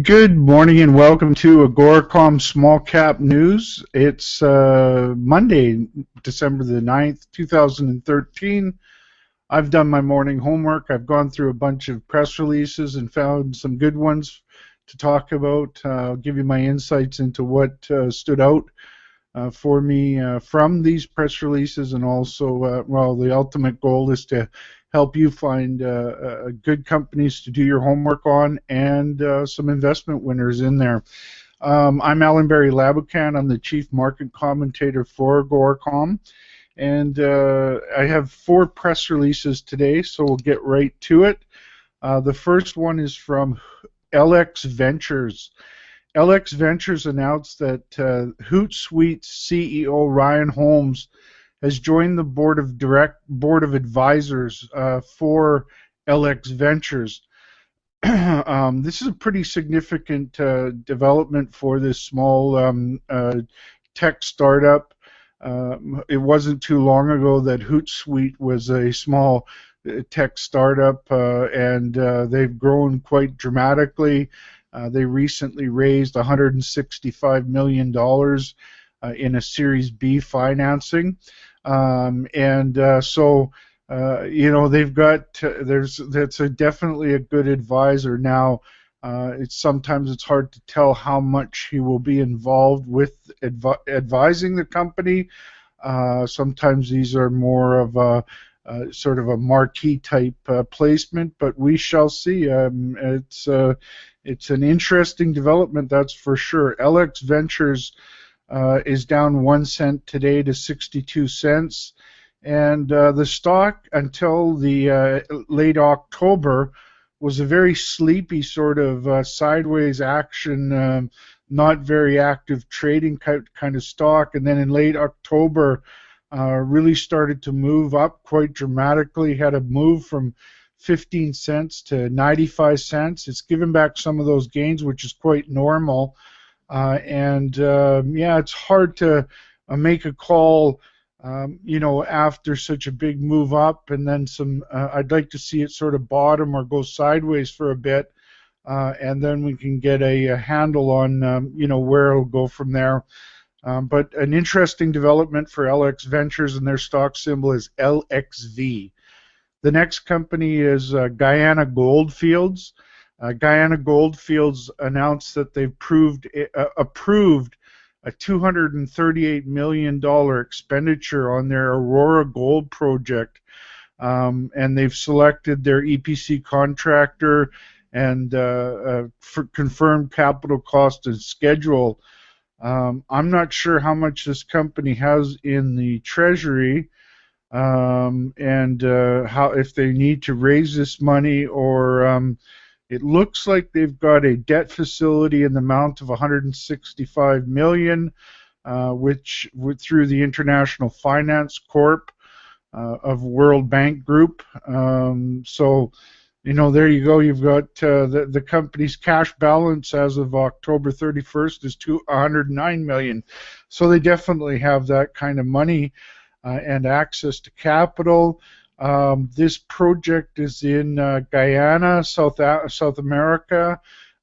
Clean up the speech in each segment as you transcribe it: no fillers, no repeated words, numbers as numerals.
Good morning and welcome to AGORACOM Small Cap News. It's Monday, December the 9th, 2013. I've done my morning homework. I've gone through a bunch of press releases and found some good ones to talk about. I'll give you my insights into what stood out for me from these press releases, and also, well, the ultimate goal is to help you find good companies to do your homework on and some investment winners in there. I'm Alan Barry Labucan. I'm the Chief Market Commentator for AGORACOM, and I have 4 press geleases today, so we'll get right to it. The first one is from LX Ventures. LX Ventures announced that Hootsuite CEO Ryan Holmes has joined the board of advisors for LX Ventures. This is a pretty significant development for this small tech startup. It wasn't too long ago that Hootsuite was a small tech startup, and they've grown quite dramatically. They recently raised $165 million in a Series B financing, so you know, they've got that's definitely a good advisor. Now, sometimes it's hard to tell how much he will be involved with advising the company. Sometimes these are more of a sort of a marquee type placement, but we shall see. It's an interesting development, that's for sure. LX Ventures is down 1 cent today to 62 cents, and the stock until the late October was a very sleepy sort of sideways action, not very active trading kind of stock, and then in late October really started to move up quite dramatically. Had a move from 15 cents to 95 cents. It's given back some of those gains, which is quite normal. Yeah, it's hard to make a call, you know, after such a big move up, and then some. I'd like to see it sort of bottom or go sideways for a bit, and then we can get a handle on, you know, where it'll go from there. But an interesting development for LX Ventures, and their stock symbol is LXV. The next company is Guyana Goldfields. Guyana Goldfields announced that they've approved a $238 million expenditure on their Aurora Gold project, and they've selected their EPC contractor and for confirmed capital cost and schedule. I'm not sure how much this company has in the treasury, and how, if they need to raise this money, or it looks like they've got a debt facility in the amount of $165 million, which through the International Finance Corp of World Bank Group. So, you know, there you go. You've got the company's cash balance as of October 31st is $109 million. So they definitely have that kind of money and access to capital. This project is in Guyana, South America.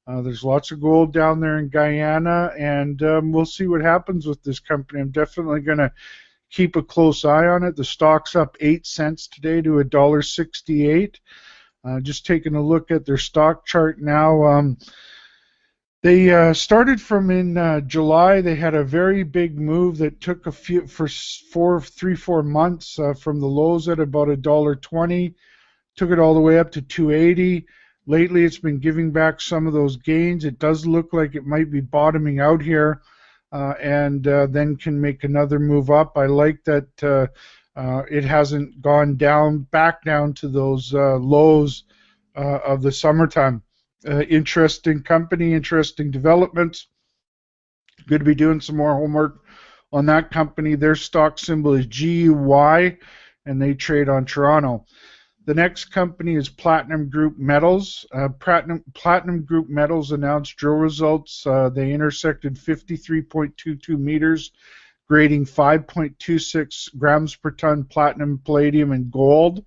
There's lots of gold down there in Guyana, and we'll see what happens with this company. I'm definitely going to keep a close eye on it. The stock's up 8 cents today to $1.68. Just taking a look at their stock chart now. They started from in July. They had a very big move that took for 3-4 months from the lows at about $1.20, took it all the way up to $2.80. Lately, it's been giving back some of those gains. It does look like it might be bottoming out here, and then can make another move up. I like that it hasn't gone back down to those lows of the summertime. Interesting company, interesting developments. Good to be doing some more homework on that company. Their stock symbol is GUY, and they trade on Toronto. The next company is Platinum Group Metals. Platinum Group Metals announced drill results. They intersected 53.22 meters, grading 5.26 grams per ton platinum, palladium, and gold.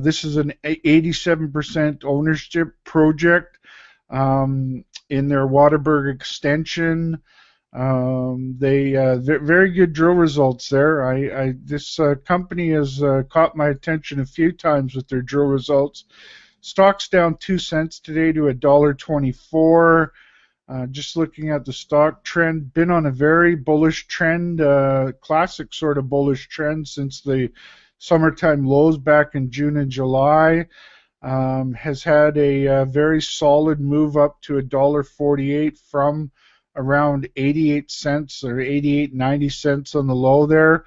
This is an 87% ownership project. in their Waterberg extension. Very good drill results there. This company has caught my attention a few times with their drill results. Stock's down 2 cents today to $1.24. Just looking at the stock trend, been on a very bullish trend, classic sort of bullish trend since the summertime lows back in June and July. Has had a very solid move up to $1.48 from around 88 cents or 88.90 cents on the low there.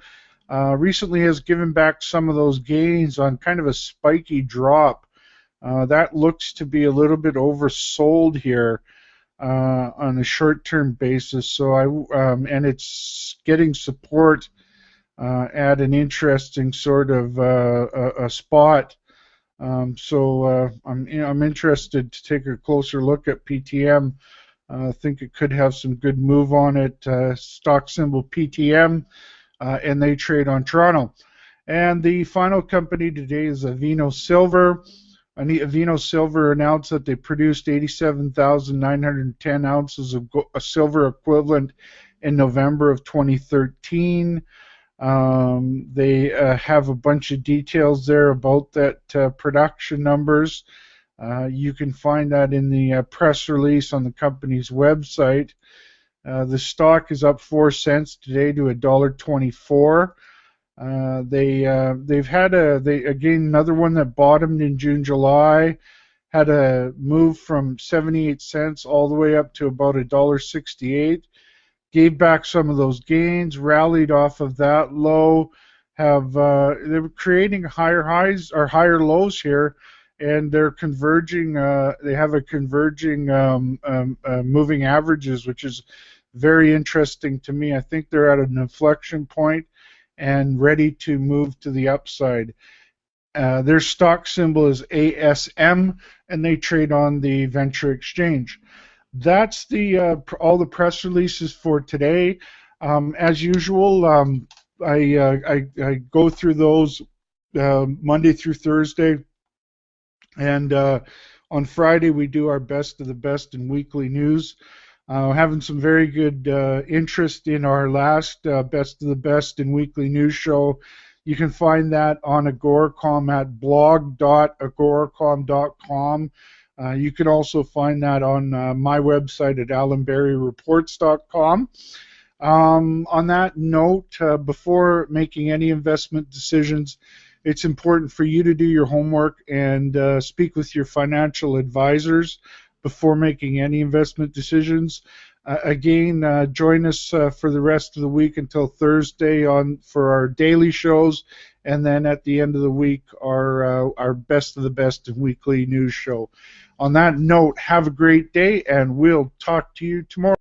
Recently has given back some of those gains on kind of a spiky drop. That looks to be a little bit oversold here on a short-term basis. So and it's getting support at an interesting sort of a spot. So I'm interested to take a closer look at PTM. I think it could have some good move on it. Stock symbol PTM, and they trade on Toronto. And the final company today is VINO Silver. VINO Silver announced that they produced 87,910 ounces of silver equivalent in November of 2013. They have a bunch of details there about that production numbers. You can find that in the press release on the company's website. The stock is up 4 cents today to $1.24. They've had again another one that bottomed in June, July, had a move from 78 cents all the way up to about $1.68. Gave back some of those gains, rallied off of that low. They were creating higher highs or higher lows here, and they're converging. They have a converging moving averages, which is very interesting to me. I think they're at an inflection point and ready to move to the upside. Their stock symbol is ASM, and they trade on the Venture Exchange. That's all the press releases for today. As usual, I go through those Monday through Thursday, and on Friday we do our best of the best in weekly news. Having some very good interest in our last best of the best in weekly news show. You can find that on AGORACOM at blog.agoracom.com. You can also find that on my website at alanberryreports.com. On that note, before making any investment decisions, it's important for you to do your homework and speak with your financial advisors before making any investment decisions. Again, join us for the rest of the week until Thursday for our daily shows, and then at the end of the week, our best of the best weekly news show. On that note, have a great day, and we'll talk to you tomorrow.